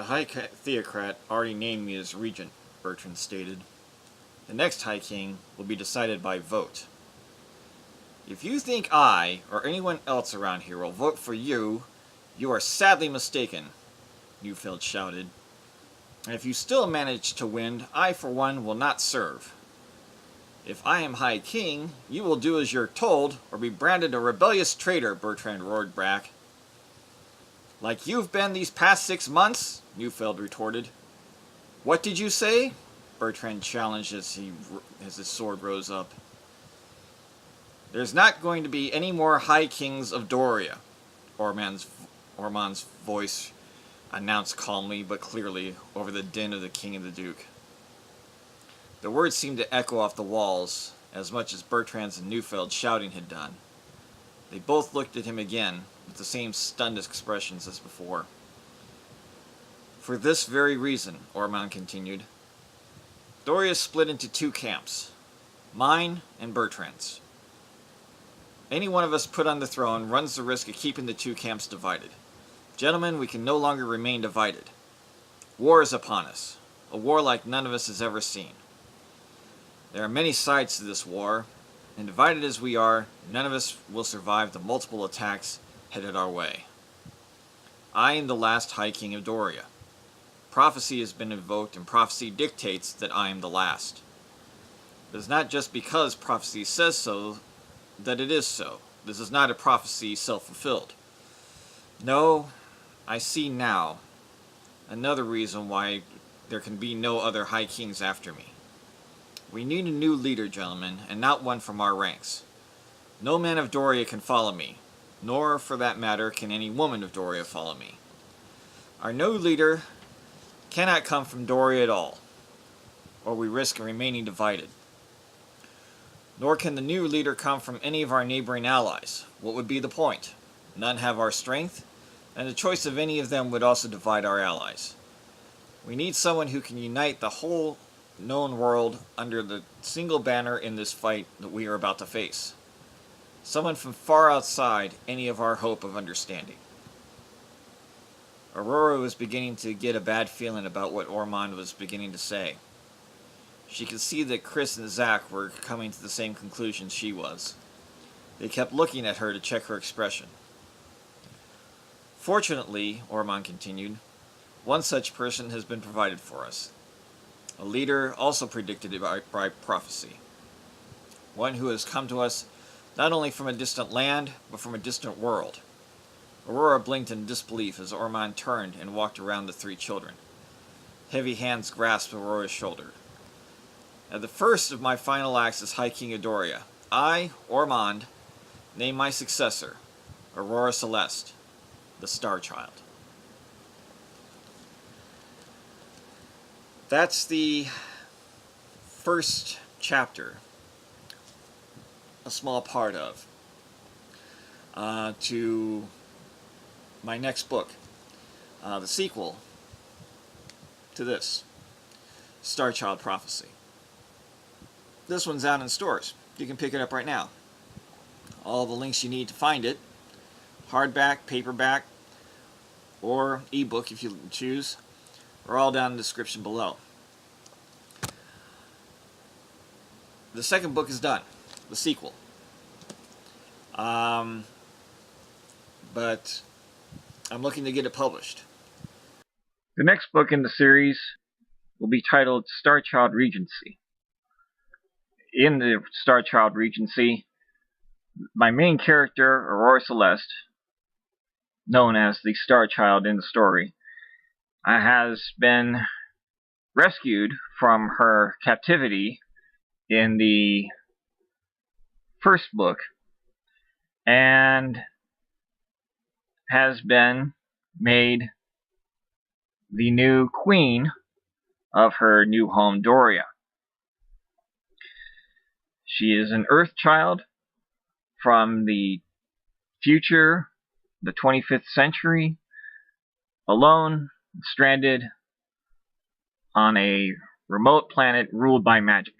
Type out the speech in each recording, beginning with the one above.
The High Theocrat already named me as regent, Bertrand stated. The next High King will be decided by vote. If you think I, or anyone else around here, will vote for you, you are sadly mistaken, Neufeld shouted. And if you still manage to win, I for one will not serve. If I am High King, you will do as you're told, or be branded a rebellious traitor, Bertrand roared back. Like you've been these past 6 months, Neufeld retorted. What did you say? Bertrand challenged as his sword rose up. There's not going to be any more High Kings of Doria, Ormond's voice announced calmly but clearly over the din of the King and the Duke. The words seemed to echo off the walls as much as Bertrand's and Neufeld's shouting had done. They both looked at him again with the same stunned expressions as before. For this very reason, Ormond continued, Doria is split into 2 camps, mine and Bertrand's. Any one of us put on the throne runs the risk of keeping the 2 camps divided. Gentlemen, we can no longer remain divided. War is upon us, a war like none of us has ever seen. There are many sides to this war, and divided as we are, none of us will survive the multiple attacks headed our way. I am the last High King of Doria. Prophecy has been invoked, and prophecy dictates that I am the last. It is not just because prophecy says so that it is so. This is not a prophecy self-fulfilled. No, I see now another reason why there can be no other High Kings after me. We need a new leader, gentlemen, and not one from our ranks. No man of Doria can follow me, nor, for that matter, can any woman of Doria follow me. Our new leader cannot come from Doria at all, or we risk remaining divided. Nor can the new leader come from any of our neighboring allies. What would be the point? None have our strength, and the choice of any of them would also divide our allies. We need someone who can unite the whole known world under the single banner in this fight that we are about to face. Someone from far outside any of our hope of understanding. Aurora was beginning to get a bad feeling about what Ormond was beginning to say. She could see that Chris and Zach were coming to the same conclusion she was. They kept looking at her to check her expression. Fortunately, Ormond continued, one such person has been provided for us. A leader also predicted by prophecy. One who has come to us not only from a distant land, but from a distant world. Aurora blinked in disbelief as Ormond turned and walked around the 3 children. Heavy hands grasped Aurora's shoulder. At the first of my final acts as High King of Doria, I, Ormond, name my successor, Aurora Celeste, the Starchild. That's the first chapter, a small part of, to my next book, the sequel to this, Starchild Prophecy. This one's out in stores. You can pick it up right now. All the links you need to find it, hardback, paperback, or ebook if you choose, are all down in the description below. The second book is done, the sequel. But I'm looking to get it published. The next book in the series will be titled Starchild Regency. In the Starchild Regency, my main character, Aurora Celeste, known as the Starchild in the story, has been rescued from her captivity in the first book and has been made the new queen of her new home, Doria. She is an Earth child from the future, the 25th century, alone, stranded on a remote planet ruled by magic.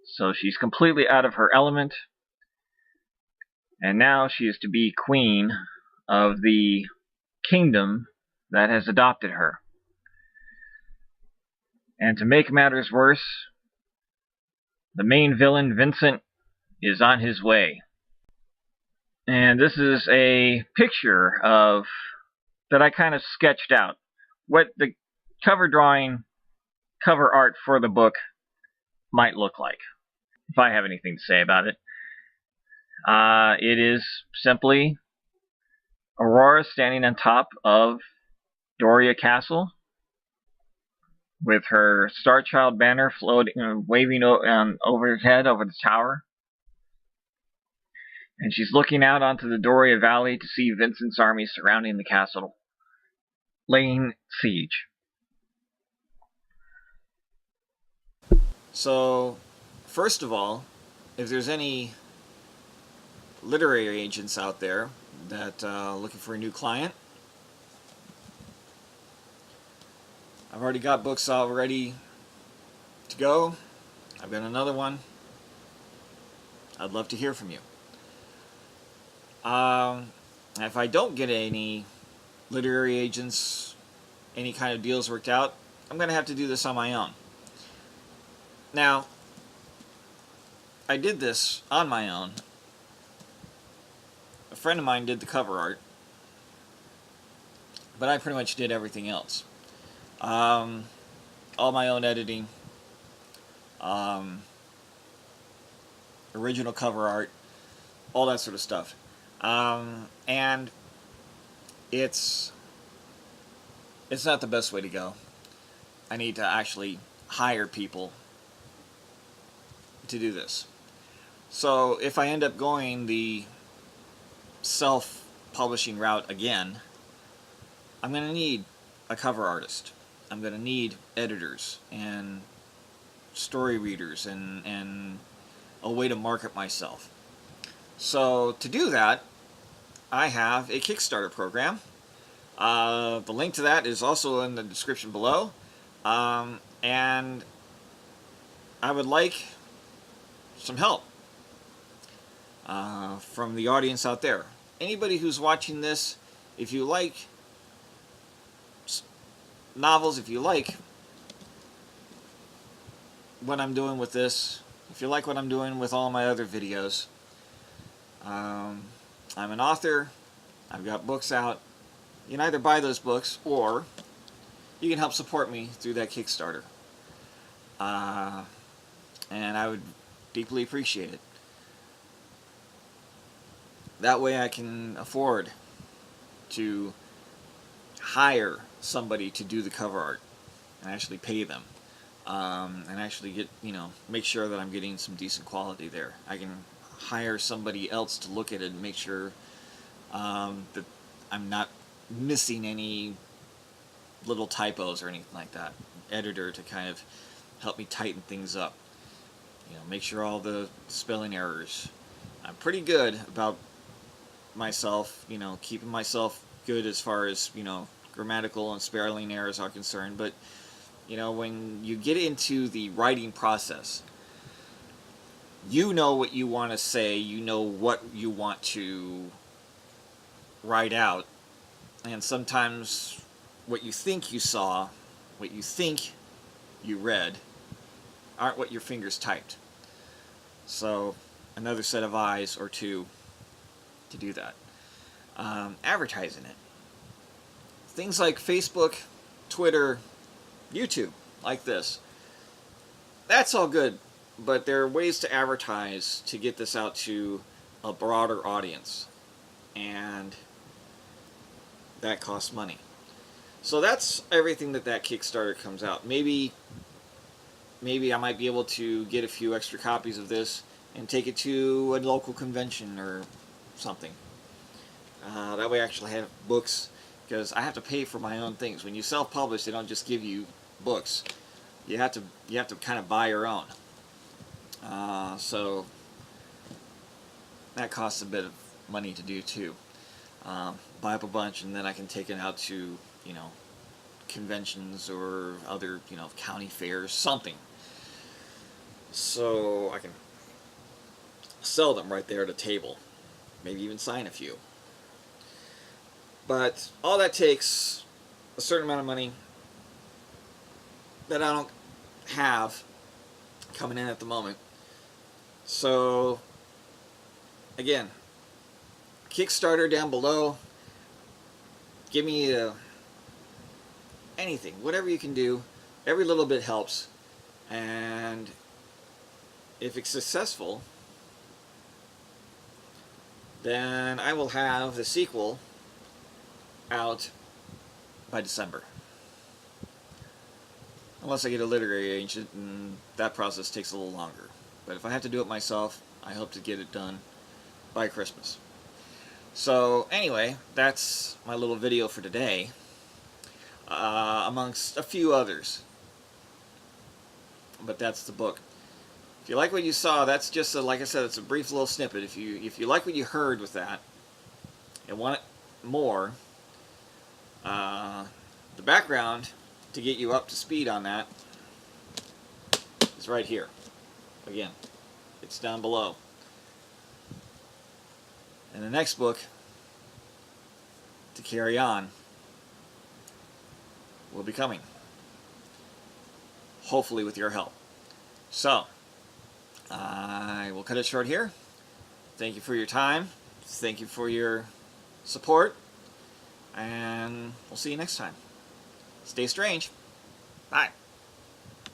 So she's completely out of her element, and now she is to be queen of the kingdom that has adopted her. And to make matters worse, the main villain, Vincent, is on his way. And this is a picture of that I kind of sketched out. What the cover art for the book might look like, if I have anything to say about it. It is simply Aurora standing on top of Doria Castle with her Starchild banner floating, waving overhead over the tower. And she's looking out onto the Doria Valley to see Vincent's army surrounding the castle, laying siege. So, first of all, if there's any literary agents out there that looking for a new client, I've already got books all ready to go. I've got another one. I'd love to hear from you. If I don't get any literary agents, any kind of deals worked out, I'm going to have to do this on my own. Now, I did this on my own. A friend of mine did the cover art, but I pretty much did everything else. All my own editing, original cover art, all that sort of stuff. And it's not the best way to go. I need to actually hire people to do this. So if I end up going the self-publishing route again, I'm going to need a cover artist. I'm going to need editors and story readers and a way to market myself. So to do that, I have a Kickstarter program. The link to that is also in the description below. And I would like some help from the audience out there. Anybody who's watching this, if you like novels, if you like what I'm doing with this, if you like what I'm doing with all my other videos, I'm an author, I've got books out. You can either buy those books or you can help support me through that Kickstarter. And I would deeply appreciate it. That way I can afford to hire somebody to do the cover art and actually pay them. And actually get, make sure that I'm getting some decent quality there. I can hire somebody else to look at it and make sure that I'm not missing any little typos or anything like that. Editor to kind of help me tighten things up. Make sure all the spelling errors. I'm pretty good about myself, keeping myself good as far as, grammatical and spelling errors are concerned, but when you get into the writing process, you know what you want to say, you know what you want to write out, and sometimes what you think you saw, what you think you read, aren't what your fingers typed. So another set of eyes or two to do that. Advertising it. Things like Facebook, Twitter, YouTube, like this. That's all good, but there are ways to advertise to get this out to a broader audience, and that costs money. So that's everything that Kickstarter comes out. Maybe I might be able to get a few extra copies of this and take it to a local convention or something. That way I actually have books, because I have to pay for my own things. When you self-publish, they don't just give you books. You have to kind of buy your own. So that costs a bit of money to do too. Buy up a bunch, and then I can take it out to conventions or other county fairs, something. So I can sell them right there at a table. Maybe even sign a few. But all that takes a certain amount of money that I don't have coming in at the moment. So, again, Kickstarter down below. Give me anything, whatever you can do. Every little bit helps. And if it's successful, then I will have the sequel out by December. Unless I get a literary agent, and that process takes a little longer. But if I have to do it myself, I hope to get it done by Christmas. So anyway, that's my little video for today, amongst a few others. But that's the book. If you like what you saw, that's just like I said, it's a brief little snippet. If you like what you heard with that and want more, the background to get you up to speed on that is right here. Again, it's down below. And the next book to carry on will be coming, hopefully with your help. So, I will cut it short here. Thank you for your time. Thank you for your support. And we'll see you next time. Stay strange. Bye.